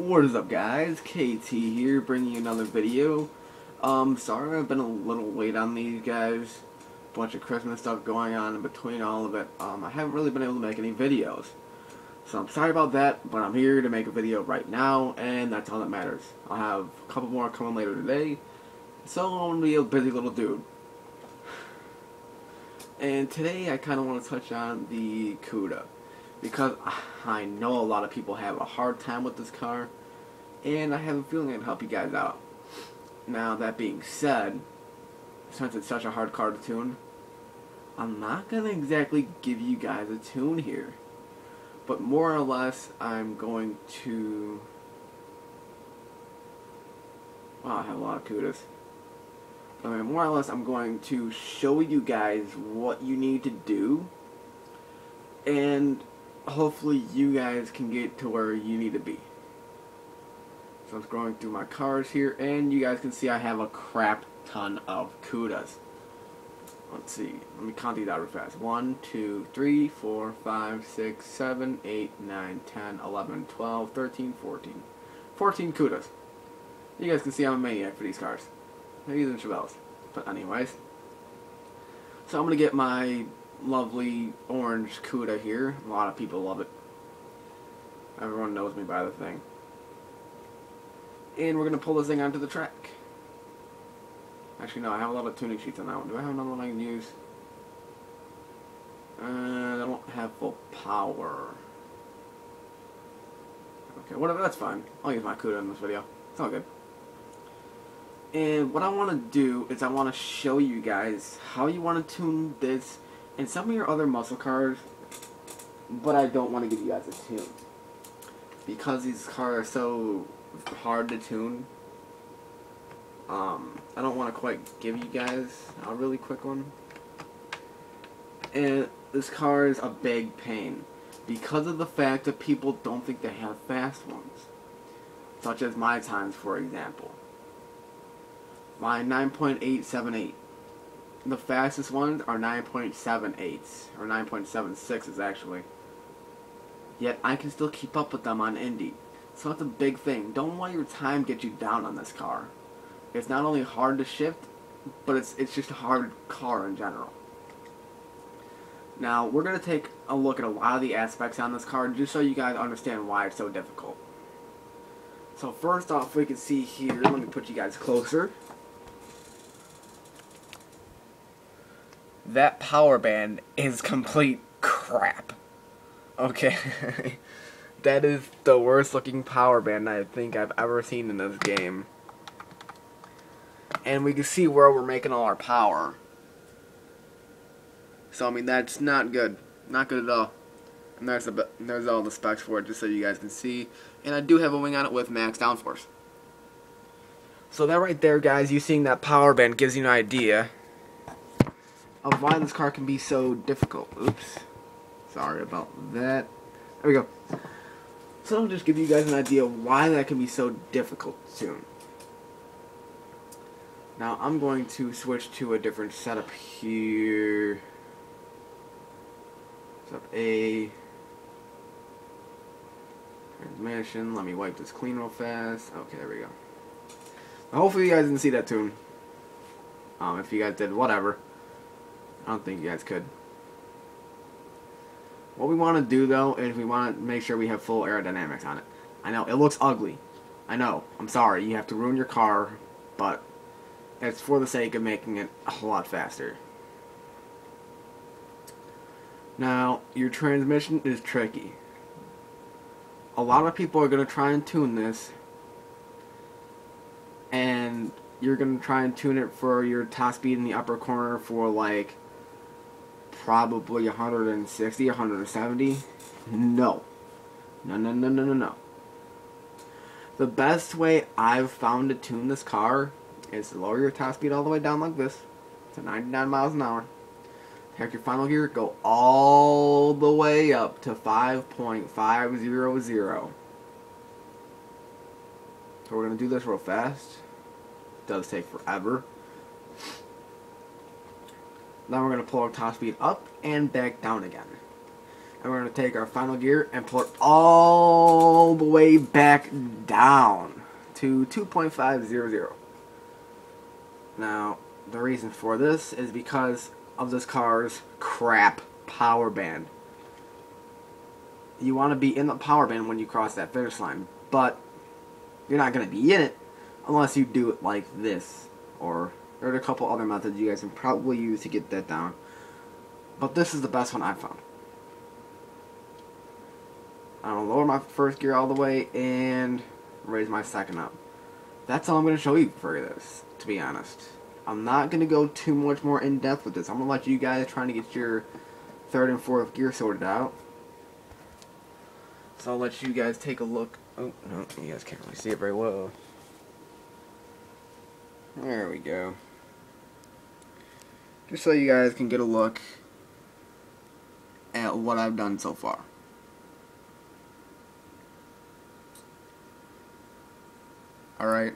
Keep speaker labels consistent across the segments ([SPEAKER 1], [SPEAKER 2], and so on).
[SPEAKER 1] What is up, guys? KT here, bringing you another video. Sorry I've been a little late on these, guys. Bunch of Christmas stuff going on in between all of it. I haven't really been able to make any videos. So I'm sorry about that, but I'm here to make a video right now, and that's all that matters. I'll have a couple more coming later today, so I'm gonna be a busy little dude. And today I kind of want to touch on the cuda, because I know a lot of people have a hard time with this car, and I have a feeling it'd help you guys out. Now, that being said, since it's such a hard car to tune, I'm not going to exactly give you guys a tune here, but more or less I'm going to... Wow, I have a lot of cudas. I mean, more or less I'm going to show you guys what you need to do, and hopefully you guys can get to where you need to be. So I'm scrolling through my cars here, and you guys can see I have a crap ton of cudas. Let's see, let me count these out real fast. 1, 2, 3, 4, 5, 6, 7, 8, 9, 10, 11, 12, 13, 14. 14 cudas. You guys can see I'm a maniac for these cars. Maybe even Chevelles. But anyways. So I'm going to get my lovely orange cuda here. A lot of people love it. Everyone knows me by the thing. And we're going to pull this thing onto the track. Actually, no, I have a lot of tuning sheets on that one. Do I have another one I can use? I don't have full power. Okay, whatever, that's fine. I'll use my cuda in this video. It's all good. And what I want to do is I want to show you guys how you want to tune this and some of your other muscle cars, but I don't want to give you guys a tune. Because these cars are so hard to tune, I don't want to quite give you guys a really quick one. And this car is a big pain because of the fact that people don't think they have fast ones. Such as my times, for example. My 9.878. The fastest ones are 9.78s, or 9.76s actually. Yet I can still keep up with them on Indy. So that's a big thing. Don't let your time get you down on this car. It's not only hard to shift, but it's just a hard car in general. Now, we're going to take a look at a lot of the aspects on this car, just so you guys understand why it's so difficult. So first off, we can see here, let me put you guys closer. That power band is complete crap. Okay. That is the worst looking power band I think I've ever seen in this game. And we can see where we're making all our power. So I mean, that's not good. Not good at all. And there's all the specs for it, just so you guys can see. And I do have a wing on it with max downforce. So that right there, guys, you seeing that power band gives you an idea of why this car can be so difficult. Oops. Sorry about that. There we go. So I'll just give you guys an idea of why that can be so difficult to tune. Now I'm going to switch to a different setup here. Setup A. Transmission. Let me wipe this clean real fast. Okay, there we go. Hopefully you guys didn't see that tune. If you guys did, whatever. I don't think you guys could. What we want to do, though, is we want to make sure we have full aerodynamics on it. I know, it looks ugly. I know, I'm sorry, you have to ruin your car, but it's for the sake of making it a lot faster. Now, your transmission is tricky. A lot of people are going to try and tune this, and you're going to try and tune it for your top speed in the upper corner for, like, probably 160, 170. No. No. The best way I've found to tune this car is to lower your top speed all the way down like this to 99 miles an hour. Take your final gear, go all the way up to 5.500. So we're going to do this real fast. It does take forever. Then we're going to pull our top speed up and back down again. And we're going to take our final gear and pull it all the way back down to 2.500. Now, the reason for this is because of this car's crap power band. You want to be in the power band when you cross that finish line, but you're not going to be in it unless you do it like this, or there are a couple other methods you guys can probably use to get that down, but this is the best one I've found. I'm going to lower my first gear all the way and raise my second up. That's all I'm going to show you for this, to be honest. I'm not going to go too much more in depth with this. I'm going to let you guys trying to get your third and fourth gear sorted out. So I'll let you guys take a look. Oh, no, you guys can't really see it very well. There we go. Just so you guys can get a look at what I've done so far. Alright.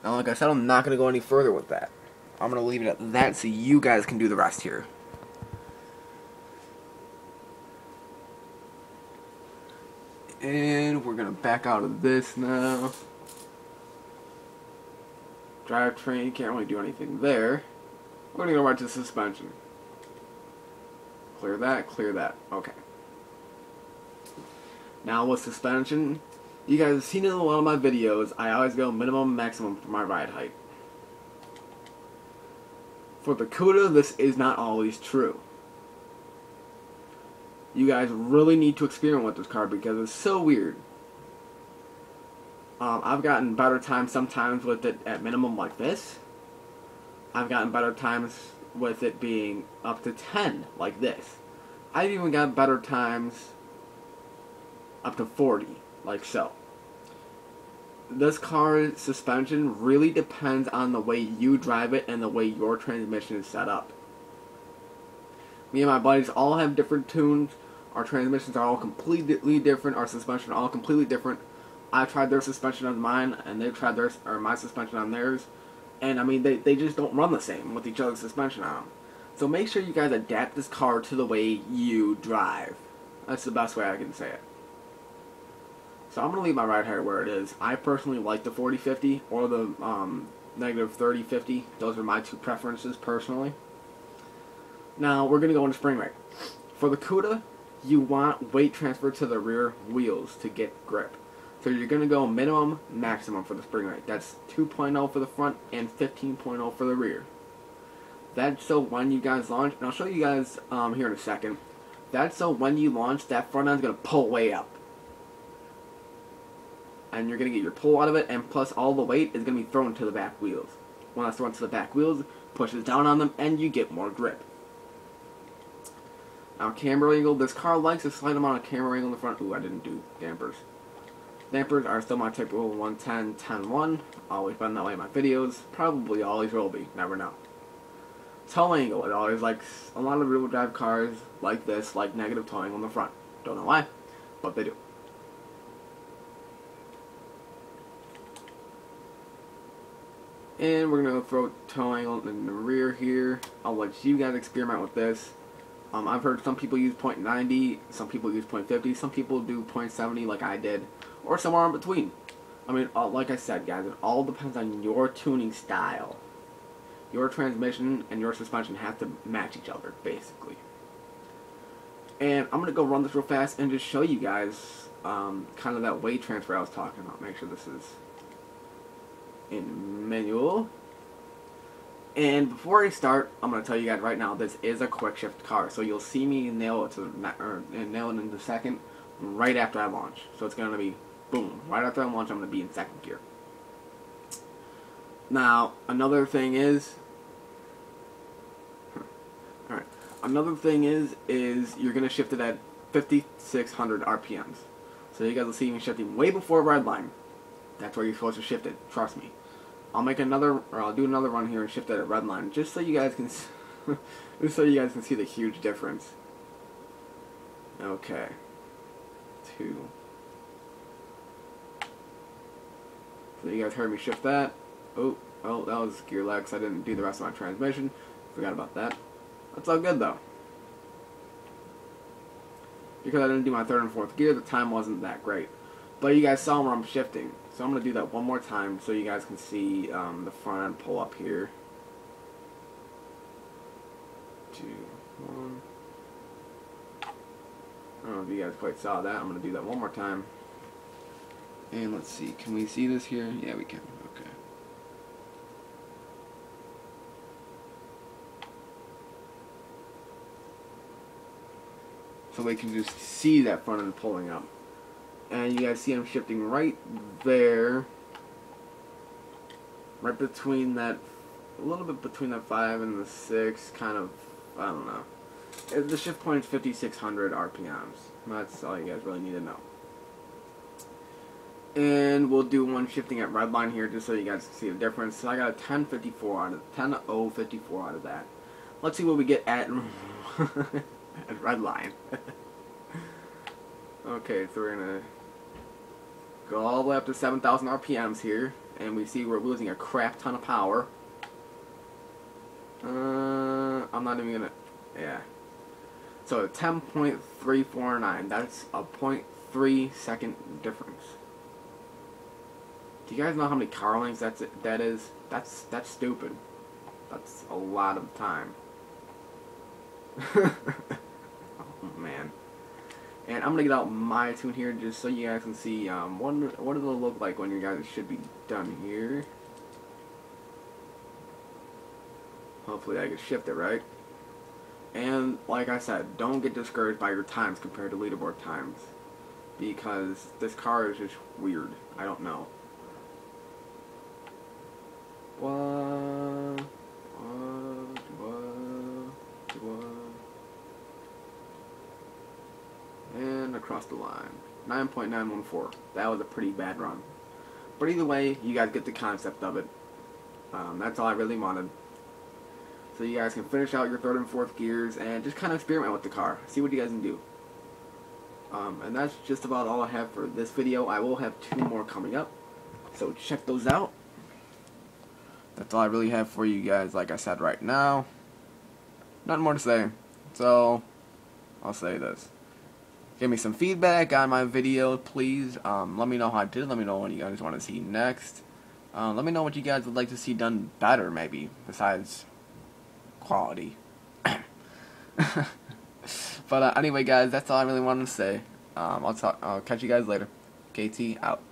[SPEAKER 1] Now, like I said, I'm not going to go any further with that. I'm going to leave it at that so you guys can do the rest here. And we're going to back out of this now. Drivetrain, can't really do anything there. We're going to go right to suspension. Clear that. Okay. Now with suspension, you guys have seen in a lot of my videos, I always go minimum, maximum for my ride height. For the CUDA, this is not always true. You guys really need to experiment with this car because it's so weird. I've gotten better times sometimes with it at minimum like this. I've gotten better times with it being up to 10 like this. I've even got better times up to 40 like so. This car's suspension really depends on the way you drive it and the way your transmission is set up. Me and my buddies all have different tunes. Our transmissions are all completely different. Our suspension are all completely different. I've tried their suspension on mine, and they've tried my suspension on theirs. And I mean, they just don't run the same with each other's suspension on them. So make sure you guys adapt this car to the way you drive. That's the best way I can say it. So I'm going to leave my ride height where it is. I personally like the 40-50 or the negative 30-50. Those are my two preferences personally. Now we're going to go into spring rate. For the CUDA, you want weight transfer to the rear wheels to get grip. So you're going to go minimum, maximum for the spring rate. That's 2.0 for the front and 15.0 for the rear. That's so when you guys launch, and I'll show you guys here in a second. That's so when you launch, that front end's going to pull way up. And you're going to get your pull out of it, and plus all the weight is going to be thrown to the back wheels. When that's thrown to the back wheels, pushes down on them, and you get more grip. Now, camber angle. This car likes a slight amount of camber angle in the front. Ooh, I didn't do dampers. Dampers are still my typical 110, 10-1. Always been that way in my videos. Probably always will be. Never know. Tow angle. It always likes a lot of rear-wheel drive cars like this, like negative tow angle in the front. Don't know why, but they do. And we're going to throw tow angle in the rear here. I'll let you guys experiment with this. I've heard some people use .90, some people use .50, some people do .70 like I did, or somewhere in between. I mean, like I said, guys, it all depends on your tuning style. Your transmission and your suspension have to match each other, basically. And I'm going to go run this real fast and just show you guys kind of that weight transfer I was talking about. Make sure this is in manual. And before I start, I'm going to tell you guys right now, this is a quick shift car. So you'll see me nail it nail it in the second right after I launch. So it's going to be, boom, right after I launch, I'm going to be in second gear. Now, another thing is, alright, another thing is you're going to shift it at 5,600 RPMs. So you guys will see me shifting way before red line. That's where you're supposed to shift it, trust me. I'll do another run here and shift it at red line, just so you guys can, see the huge difference. Okay. 2. So you guys heard me shift that. Oh, that was gear lag, so I didn't do the rest of my transmission. Forgot about that. That's all good though. Because I didn't do my third and fourth gear, the time wasn't that great. But you guys saw where I'm shifting. So I'm going to do that one more time so you guys can see the front end pull up here. 2, 1. I don't know if you guys quite saw that. I'm going to do that one more time. And let's see. Can we see this here? Yeah, we can. Okay. So we can just see that front end pulling up. And you guys see I'm shifting right there. Right between that, a little bit between the 5 and the 6, kind of, I don't know. The shift point is 5,600 RPMs. That's all you guys really need to know. And we'll do one shifting at red line here just so you guys can see the difference. So I got a 1054 out of 10.054 out of that. Let's see what we get at, at red line. Okay, so we're gonna go all the way up to 7,000 RPMs here, and we see we're losing a crap ton of power. I'm not even gonna, yeah. So 10.349, that's a 0.3 second difference. Do you guys know how many car lengths that is? That's stupid. That's a lot of time. Oh man. And I'm gonna get out my tune here just so you guys can see what it'll look like when you guys should be done here. Hopefully I can shift it right. And like I said, don't get discouraged by your times compared to leaderboard times, because this car is just weird. I don't know. And across the line. 9.914. That was a pretty bad run. But either way, you guys get the concept of it. That's all I really wanted. So you guys can finish out your 3rd and 4th gears and just kind of experiment with the car. See what you guys can do. And that's just about all I have for this video. I will have 2 more coming up. So check those out. That's all I really have for you guys, like I said right now. Nothing more to say. So, I'll say this. Give me some feedback on my video, please. Let me know how I did. Let me know what you guys want to see next. Let me know what you guys would like to see done better, maybe, besides quality. But anyway, guys, that's all I really wanted to say. I'll catch you guys later. KT out.